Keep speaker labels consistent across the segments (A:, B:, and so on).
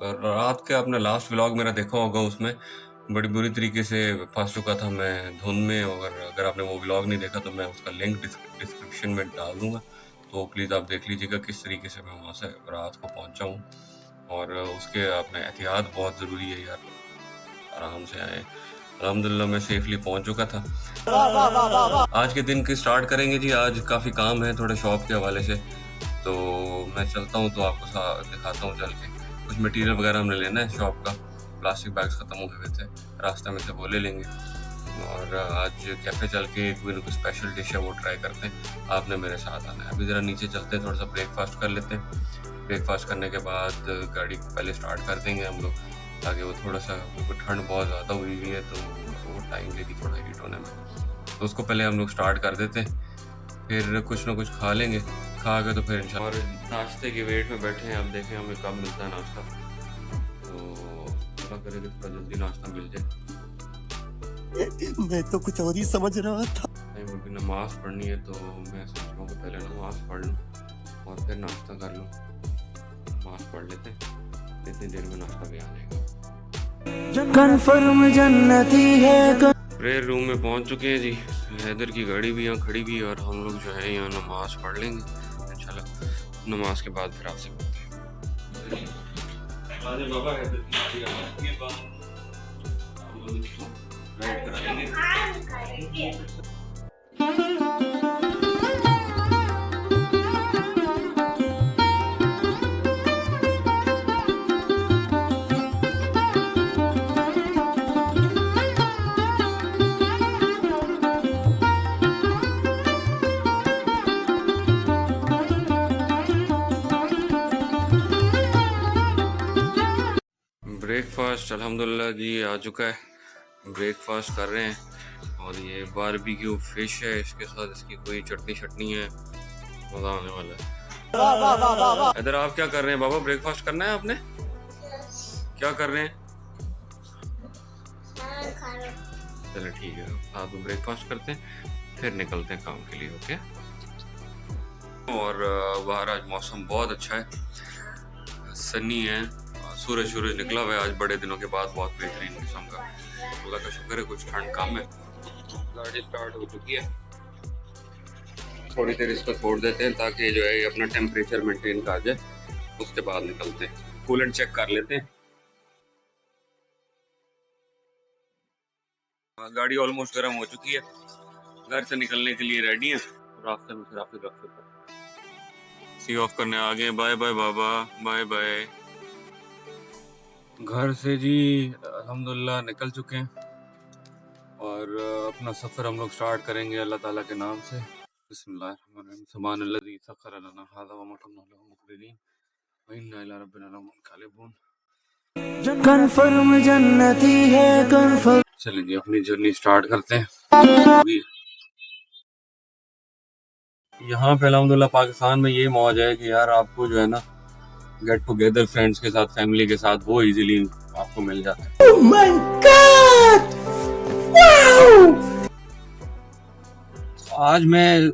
A: रात के आपने लास्ट व्लॉग मेरा देखा होगा, उसमें बड़ी बुरी तरीके से फंस चुका था मैं धुंध में। और अगर आपने वो व्लॉग नहीं देखा तो मैं उसका लिंक डिस्क्रिप्शन में डाल दूंगा, तो प्लीज़ आप देख लीजिएगा किस तरीके से मैं वहाँ से रात को पहुँचा हूँ। और उसके आपने एहतियात बहुत ज़रूरी है यार, आराम से आए। अल्हम्दुलिल्लाह मैं सेफली पहुँच चुका था। आज के दिन की स्टार्ट करेंगे जी। आज काफ़ी काम है थोड़े शॉप के हवाले से, तो मैं चलता हूँ तो आपको दिखाता हूँ चल के। कुछ मटेरियल वगैरह हमने लेना है शॉप का, प्लास्टिक बैग्स ख़त्म हुए हुए थे रास्ते में से, वो ले लेंगे। और आज कैफ़े चल के कोई ना कोई स्पेशल डिश है वो ट्राई करते हैं। आपने मेरे साथ आना है। अभी ज़रा नीचे चलते हैं, थोड़ा सा ब्रेकफास्ट कर लेते हैं। ब्रेकफास्ट करने के बाद गाड़ी को पहले स्टार्ट कर देंगे हम लोग, ताकि वो थोड़ा सा, क्योंकि ठंड बहुत ज़्यादा हुई हुई है तो वो टाइम लेगी थोड़ा हीट होने में, तो उसको पहले हम लोग स्टार्ट कर देते हैं। फिर कुछ ना कुछ खा लेंगे, खा के तो फिर इंशाल्लाह। और नाश्ते के वेट में बैठे हैं, अब देखें हमें कब मिलता है नाश्ता, तो थोड़ा करें कि थोड़ा जल्दी नाश्ता मिल जाए।
B: मैं तो कुछ और ही समझ रहा था।
A: मुझे नमाज पढ़नी है, तो मैं सोच रहा हूँ कि पहले नमाज पढ़ लूँ और फिर नाश्ता कर लूँ। नमाज पढ़ लेते हैं, इतनी देर में नाश्ता भी आ जाएगा।
C: कन्फर्म जन्नती है।
A: प्रेयर रूम में पहुंच चुके हैं जी। हैदर की गाड़ी भी यहाँ खड़ी भी है और हम लोग जो है यहाँ नमाज पढ़ लेंगे इंशाल्लाह। नमाज के बाद फिर आपसे मिलते हैं। बाबा हैदर की गाड़ी आ गई है, हम लोग इसको राइड करा लेंगे। ब्रेकफास्ट अल्हम्दुलिल्लाह जी आ चुका है। ब्रेकफास्ट कर रहे हैं और ये बारबेक्यू फिश है, इसके साथ इसकी कोई चटनी शटनी है, मज़ा आने वाला है। इधर आप क्या कर रहे हैं बाबा? ब्रेकफास्ट करना है आपने? क्या कर रहे हैं? चलो ठीक है, आप ब्रेकफास्ट करते हैं फिर निकलते हैं काम के लिए। ओके। और बाहर आज मौसम बहुत अच्छा है, सनी है, सूरज निकला हुआ है आज बड़े दिनों के बाद, बहुत बेहतरीन किस्म का। अल्लाह का शुक्र है, कुछ ठंड कम है। गाड़ी स्टार्ट हो चुकी है, थोड़ी देर इसको छोड़ देते हैं ताकि जो है अपना टेम्परेचर मेंटेन कर जाए, उसके बाद निकलते हैं। कूलेंट चेक कर लेते हैं। गाड़ी ऑलमोस्ट गर्म हो चुकी है, घर से निकलने के लिए रेडी है। रास्ते में ट्रैफिक सी ऑफ करने आ गए। बाय बाय बाबा, बाय बाय। घर से जी अल्हम्दुलिल्लाह निकल चुके हैं और अपना सफ़र हम लोग स्टार्ट करेंगे अल्लाह ताला के नाम से। बिस्मिल्लाहिर्रहमानिर्रहीम। सुब्हानल्लज़ी सख़्ख़र लना हाज़ा व मा कुन्ना लहू मुक़रिनीन व इन्ना इला रब्बिना लमुनक़लिबून।
C: कन्फर्म जन्नती है कन्फर्म।
A: चलिए जी अपनी जर्नी स्टार्ट करते हैं। यहाँ पे अल्हम्दुलिल्लाह पाकिस्तान में ये मौज है कि यार आपको जो है ना गेट टुगेदर फ्रेंड्स के साथ, फैमिली के साथ, वो इजीली आपको मिल जाता है।
C: Oh my God! Wow!
A: आज मैं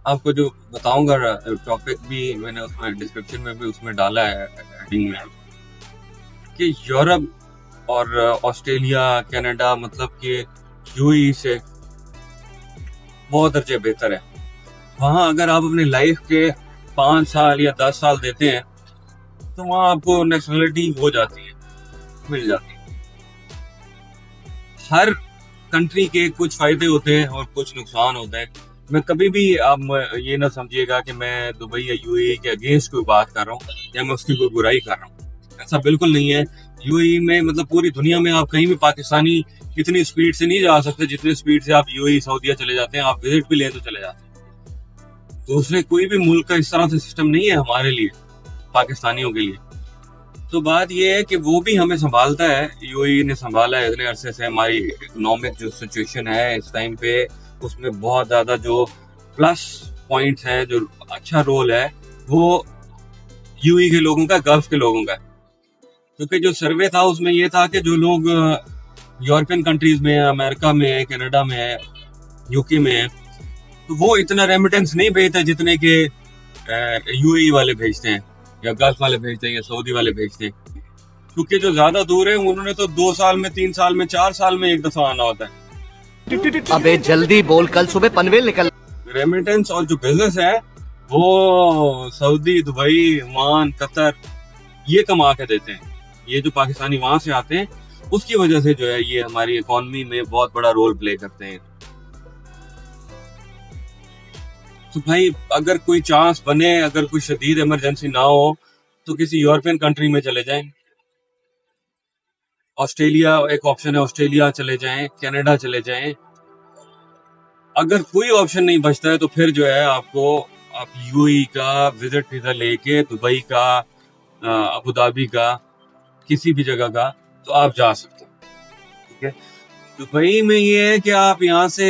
A: आपको जो बताऊंगा टॉपिक भी मैंने उसमें डिस्क्रिप्शन में भी उसमें डाला है हेडिंग में, कि यूरोप और ऑस्ट्रेलिया, कनाडा, मतलब कि यूएई से बहुत दर्जे बेहतर है। वहाँ अगर आप अपनी लाइफ के 5 साल या 10 साल देते हैं तो वहाँ आपको नेशनलिटी हो जाती है, मिल जाती है। हर कंट्री के कुछ फायदे होते हैं और कुछ नुकसान होता है। मैं कभी भी, आप ये ना समझिएगा कि मैं दुबई या यूएई के अगेंस्ट कोई बात कर रहा हूँ या मैं उसकी कोई बुराई कर रहा हूँ, ऐसा बिल्कुल नहीं है। यूएई में मतलब पूरी दुनिया में आप कहीं भी पाकिस्तानी इतनी स्पीड से नहीं जा सकते जितनी स्पीड से आप यूएई, सऊदीया चले जाते हैं। आप विजिट भी लें तो चले जाते हैं। दूसरे कोई भी मुल्क का इस तरह से सिस्टम नहीं है हमारे लिए, पाकिस्तानियों के लिए। तो बात यह है कि वो भी हमें संभालता है, यूएई ने संभाला है इतने अरसे से। हमारी इकोनॉमिक जो सिचुएशन है इस टाइम पे, उसमें बहुत ज़्यादा जो प्लस पॉइंट्स है, जो अच्छा रोल है, वो यूएई के लोगों का, गल्फ के लोगों का। क्योंकि जो सर्वे था उसमें ये था कि जो लोग यूरोपियन कंट्रीज में, अमेरिका में, कनाडा में, यूके में, तो वो इतना रेमिटेंस नहीं भेजते जितने के यूएई वाले भेजते हैं या गल्फ वाले भेजते हैं या सऊदी वाले भेजते हैं। क्योंकि जो ज्यादा दूर है उन्होंने तो 2 साल में, 3 साल में, 4 साल में एक दफा आना होता है।
D: अबे जल्दी बोल, कल सुबह पनवेल निकल।
A: रेमिटेंस और जो बिजनेस है वो सऊदी, दुबई, ओमान, कतर ये कमा के देते हैं। ये जो पाकिस्तानी वहां से आते हैं उसकी वजह से जो है ये हमारी इकोनॉमी में बहुत बड़ा रोल प्ले करते हैं। तो भाई अगर कोई चांस बने, अगर कोई शदीद इमरजेंसी ना हो तो किसी यूरोपियन कंट्री में चले जाएं। ऑस्ट्रेलिया एक ऑप्शन है, ऑस्ट्रेलिया चले जाएं, कनाडा चले जाएं। अगर कोई ऑप्शन नहीं बचता है तो फिर जो है आप यूएई का विजिट वीजा लेके दुबई का, अबू धाबी का, किसी भी जगह का तो आप जा सकते हैं। ठीक है, दुबई में ये है कि आप यहाँ से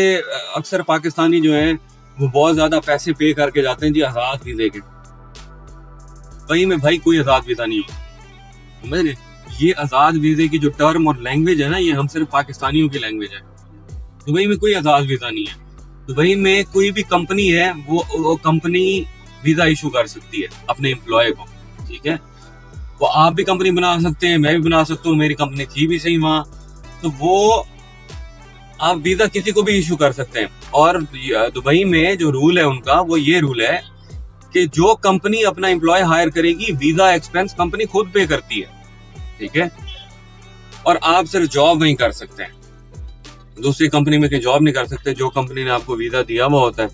A: अक्सर पाकिस्तानी जो है वो बहुत ज्यादा पैसे पे करके जाते हैं जी आजाद वीजे के। दुबई में भाई कोई आजाद वीजा नहीं होता, समझ रहे? ये आजाद वीजे की जो टर्म और लैंग्वेज है ना, ये हम सिर्फ पाकिस्तानियों की लैंग्वेज है। दुबई में कोई आजाद वीजा नहीं है। दुबई में कोई भी कंपनी है वो कंपनी वीजा इशू कर सकती है अपने एम्प्लॉय को। ठीक है, तो आप भी कंपनी बना सकते हैं, मैं भी बना सकता हूँ, मेरी कंपनी थी भी सही वहां, तो वो आप वीजा किसी को भी इशू कर सकते हैं। और दुबई में जो रूल है उनका, वो ये रूल है कि जो कंपनी अपना एम्प्लॉय हायर करेगी वीजा एक्सपेंस कंपनी खुद पे करती है। ठीक है, और आप सिर्फ जॉब वहीं कर सकते हैं, दूसरी कंपनी में कहीं जॉब नहीं कर सकते। जो कंपनी ने आपको वीजा दिया हुआ होता है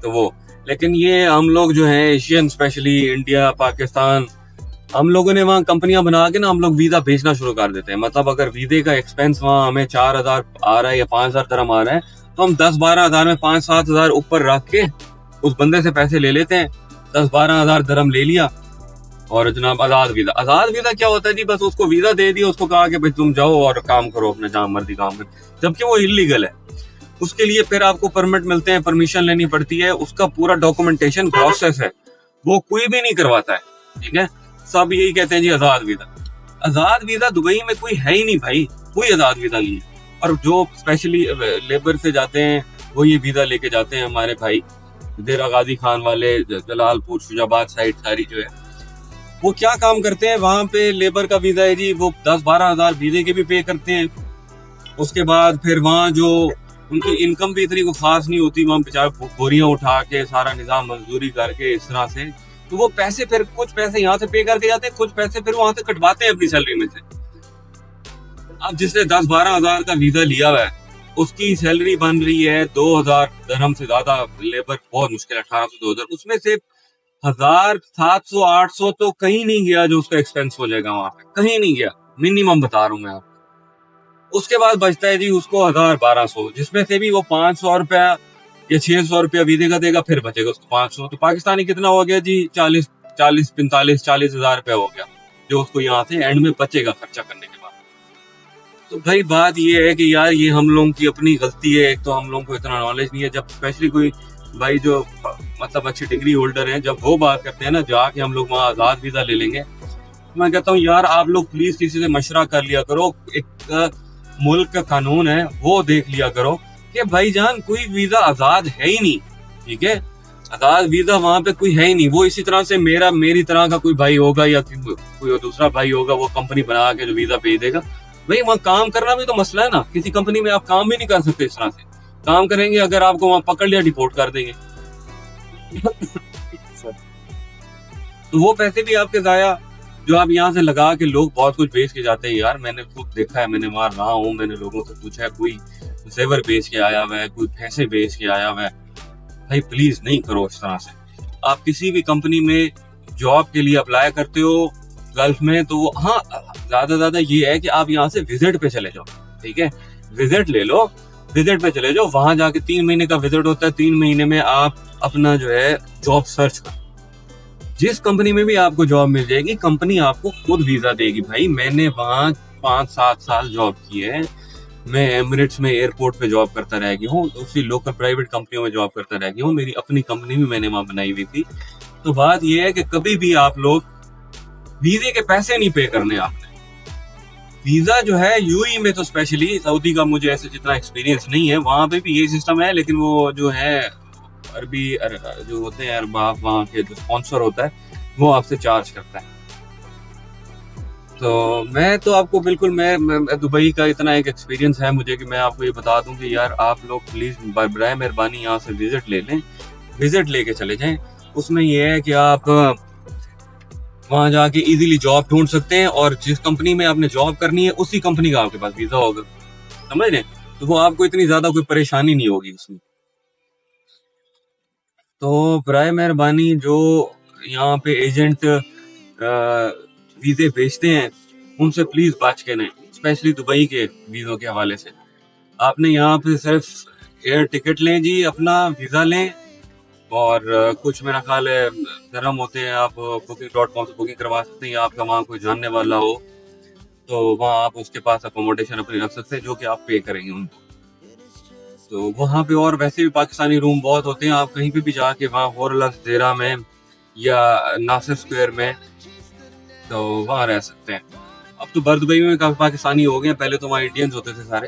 A: तो वो। लेकिन ये हम लोग जो है एशियन, स्पेशली इंडिया, पाकिस्तान, हम लोगों ने वहाँ कंपनियां बना के ना हम लोग वीजा भेजना शुरू कर देते हैं। मतलब अगर वीजे का एक्सपेंस वहाँ हमें 4,000 आ रहा है या 5,000 दरम आ रहा है तो हम 10-12 हजार में 5-7 हजार ऊपर रख के उस बंदे से पैसे ले लेते हैं। 10-12 हजार दरम ले लिया और जनाब आजाद वीजा। आजाद वीजा क्या होता है जी, बस उसको वीजा दे दिया, उसको कहा कि भाई तुम जाओ और काम करो, अपने जहां मर्जी काम करो, जबकि वो इलीगल है। उसके लिए फिर आपको परमिट मिलते हैं, परमिशन लेनी पड़ती है, उसका पूरा डॉक्यूमेंटेशन प्रोसेस है, वो कोई भी नहीं करवाता है। ठीक है, सब यही कहते हैं जी आजाद वीजा। आजाद वीजा दुबई में कोई है ही नहीं भाई, कोई आजाद वीजा नहीं है। और जो स्पेशली लेबर से जाते हैं वो ये वीजा लेके जाते हैं, हमारे भाई देरा गाजी खान वाले, जलालपुर, शुजाबाद साइड सारी जो है, वो क्या काम करते हैं वहां पे। लेबर का वीजा है जी, वो 10-12 हजार वीजे के भी पे करते हैं। उसके बाद फिर वहाँ जो उनकी इनकम भी इतनी को खास नहीं होती, वहाँ बेचारे बोरियां उठा के सारा निजाम मजदूरी करके इस तरह से, तो वो पैसे फिर कुछ पैसे यहाँ से पे करके जाते हैं, कुछ पैसे फिर वहां से कटवाते हैं अपनी सैलरी में से। अब जिसने 10-12 हजार का वीजा लिया हुआ है उसकी सैलरी बन रही है 2,000 दरहम से ज्यादा। लेबर बहुत मुश्किल है, 1800-2000, उसमें से 1,700-800 तो कहीं नहीं गया जो उसका एक्सपेंस हो जाएगा वहां पे, कहीं नहीं गया, मिनिमम बता रहा हूँ मैं आपको। उसके बाद बचता है जी उसको 1,000-1,200, जिसमें से भी वो 500 रुपया या 600 रुपया वीजे का देगा, फिर बचेगा उसको 500। तो पाकिस्तानी कितना हो गया जी, 40 हजार रुपया हो गया जो उसको यहाँ से एंड में बचेगा खर्चा करने के बाद। तो भाई बात ये है कि यार ये हम लोगों की अपनी गलती है। एक तो हम लोगों को इतना नॉलेज नहीं है, जब स्पेशली कोई भाई जो मतलब अच्छी डिग्री होल्डर हैं, जब वो बात करते हैं ना जाके हम लोग वहाँ आजाद वीजा ले लेंगे, तो मैं कहता हूँ यार आप लोग प्लीज किसी से मशवरा कर लिया करो, एक मुल्क का कानून है वो देख लिया करो कि भाईजान कोई वीजा आजाद है ही नहीं। ठीक है, आजाद वीजा वहां पे कोई है ही नहीं। वो इसी तरह से मेरी तरह का कोई भाई होगा या कोई दूसरा भाई होगा, वो कंपनी बना के जो वीजा भेज देगा। भाई वहाँ काम करना भी तो मसला है ना, किसी कंपनी में आप काम भी नहीं कर सकते इस तरह से। काम करेंगे अगर आपको वहां पकड़ लिया डिपोर्ट कर देंगे तो वो पैसे भी आपके जाया जो आप यहाँ से लगा के लोग बहुत कुछ बेच के जाते हैं। यार मैंने खुद देखा है, मैंने वहां रहा हूँ, मैंने लोगों से पूछा है, कोई जेवर बेच के आया हुआ है, कोई पैसे बेच के आया हुआ है। भाई प्लीज नहीं करो इस तरह से। आप किसी भी कंपनी में जॉब के लिए अप्लाई करते हो गल्फ में, तो हाँ ज्यादा ये है कि आप यहाँ से विजिट पे चले जाओ। ठीक है, विजिट ले लो, विजिट पे चले जाओ, वहां जाके 3 महीने का विजिट होता है। 3 महीने में आप अपना जो है जॉब सर्च करो, जिस कंपनी में भी आपको जॉब मिल जाएगी कंपनी आपको खुद वीजा देगी। भाई मैंने वहां 5-7 साल जॉब की है, मैं एमिरेट्स में एयरपोर्ट पे जॉब करता रह गया हूँ, दूसरी लोकल प्राइवेट कंपनियों में जॉब करता रह गया हूँ, मेरी अपनी कंपनी भी मैंने वहां बनाई हुई थी। तो बात यह है कि कभी भी आप लोग वीजे के पैसे नहीं पे करने आपने। वीजा जो है यूएई में तो स्पेशली, सऊदी का मुझे ऐसे जितना एक्सपीरियंस नहीं है, वहां पे भी ये सिस्टम है, लेकिन वो जो है अरबी जो होते हैं अरबाब, वहां के जो स्पॉन्सर होता है वो आपसे चार्ज करता है। तो मैं तो आपको बिल्कुल मैं दुबई का इतना एक एक्सपीरियंस है मुझे कि मैं आपको ये बता दूं कि यार आप लोग प्लीज बराए मेहरबानी यहाँ से विजिट ले लें, विजिट लेके चले जाएं। उसमें ये है कि आप वहां जाके इजीली जॉब ढूंढ सकते हैं और जिस कंपनी में आपने जॉब करनी है उसी कंपनी का आपके पास वीजा होगा, समझ रहे? तो वो आपको इतनी ज्यादा कोई परेशानी नहीं होगी उसमें। तो बराए मेहरबानी जो यहाँ पे एजेंट वीजे बेचते हैं उनसे प्लीज बच के नहीं, स्पेशली दुबई के वीजों के हवाले से। आपने यहाँ पे सिर्फ एयर टिकट लें जी, अपना वीजा लें और कुछ मेरा ख्याल है धर्म होते हैं, आप booking.com से बुकिंग करवा सकते हैं, या आपका वहाँ कोई जानने वाला हो तो वहाँ आप उसके पास अकोमोडेशन अपनी रख सकते हैं जो कि आप पे करेंगे उनको। तो वहाँ पे और वैसे भी पाकिस्तानी रूम बहुत होते हैं, आप कहीं पे भी जाके वहाँ होरलस देरा में या नासिर स्क्वायर में तो वहाँ रह सकते हैं। अब तो बर दुबई में काफी पाकिस्तानी हो गए, पहले तो वहाँ इंडियंस होते थे सारे।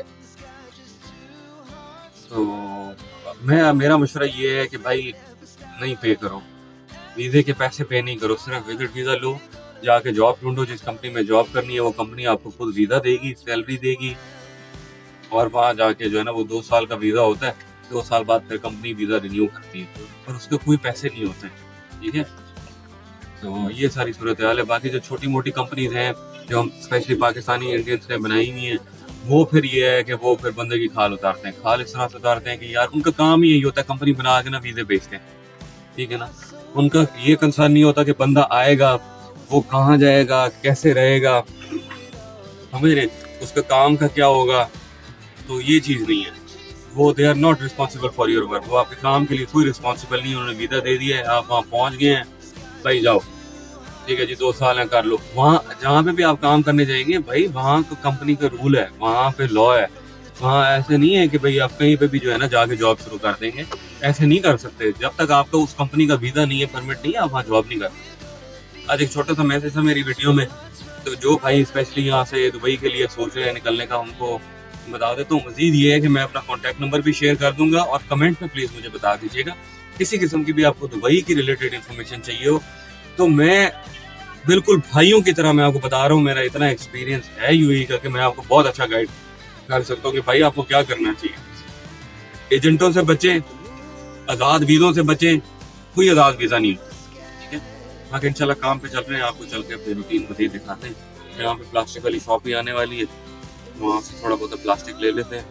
A: तो मेरा मशवरा ये है कि भाई नहीं पे करो, वीजे के पैसे पे नहीं करो, सिर्फ विजिट वीजा लो, जाके जॉब ढूंढो, जिस कंपनी में जॉब करनी है वो कंपनी आपको खुद वीजा देगी, सैलरी देगी, और वहाँ जाके जो है ना वो 2 साल का वीजा होता है, 2 साल बाद फिर कंपनी वीजा रिन्यू करती है और उसके कोई पैसे नहीं होते, ठीक है? तो ये सारी सूरत हाल है। बाकी जो छोटी मोटी कंपनीज हैं जो हम स्पेशली पाकिस्तानी इंडियंस ने बनाई हुई हैं, वो फिर ये है कि वो फिर बंदे की खाल उतारते हैं। खाल इस तरह से उतारते हैं कि यार उनका काम ही यही होता है, कंपनी बना के ना वीजे बेचते हैं, ठीक है ना? उनका ये कंसर्न नहीं होता कि बंदा आएगा वो कहाँ जाएगा, कैसे रहेगा, समझ रहे, उसका काम का क्या होगा। तो ये चीज नहीं है, वो they are not responsible for your work, वो आपके काम के लिए कोई रिस्पॉन्सिबल नहीं है। उन्होंने वीजा दे दिया है, आप वहाँ पहुंच गए हैं, भाई जाओ, ठीक है जी, 2 साल है कर लो। वहाँ जहाँ पे भी आप काम करने जाएंगे भाई वहाँ तो कंपनी का रूल है, वहाँ पे लॉ है, वहाँ ऐसे नहीं है कि भाई आप कहीं पे भी जो है ना जाके जॉब शुरू कर देंगे, ऐसे नहीं कर सकते। जब तक आपका उस कंपनी का वीजा नहीं है, परमिट नहीं है, आप वहाँ जॉब नहीं कर सकते। आज एक छोटा सा मैसेज था मेरी वीडियो में, तो जो भाई स्पेशली यहाँ से दुबई के लिए सोच रहे हैं निकलने का, उनको बता देता हूँ। मजीद ये है कि मैं अपना कॉन्टैक्ट नंबर भी शेयर कर दूंगा और कमेंट में प्लीज मुझे बता दीजिएगा किसी किस्म की भी आपको दुबई की रिलेटेड इन्फॉर्मेशन चाहिए हो। तो मैं बिल्कुल भाइयों की तरह मैं आपको बता रहा हूँ, मेरा इतना एक्सपीरियंस है यूएई का कि मैं आपको बहुत अच्छा गाइड कर सकता हूँ कि भाई आपको क्या करना चाहिए। एजेंटों से बचें, आज़ाद वीज़ों से बचें, कोई आज़ाद वीज़ा नहीं, ठीक है? बाकी इंशाल्लाह काम पे चल रहे हैं, आपको चल के अपनी रूटीन मज़ीद दिखाते हैं। यहाँ पे प्लास्टिक वाली शॉप भी आने वाली है, वहाँ से थोड़ा बहुत प्लास्टिक ले लेते हैं।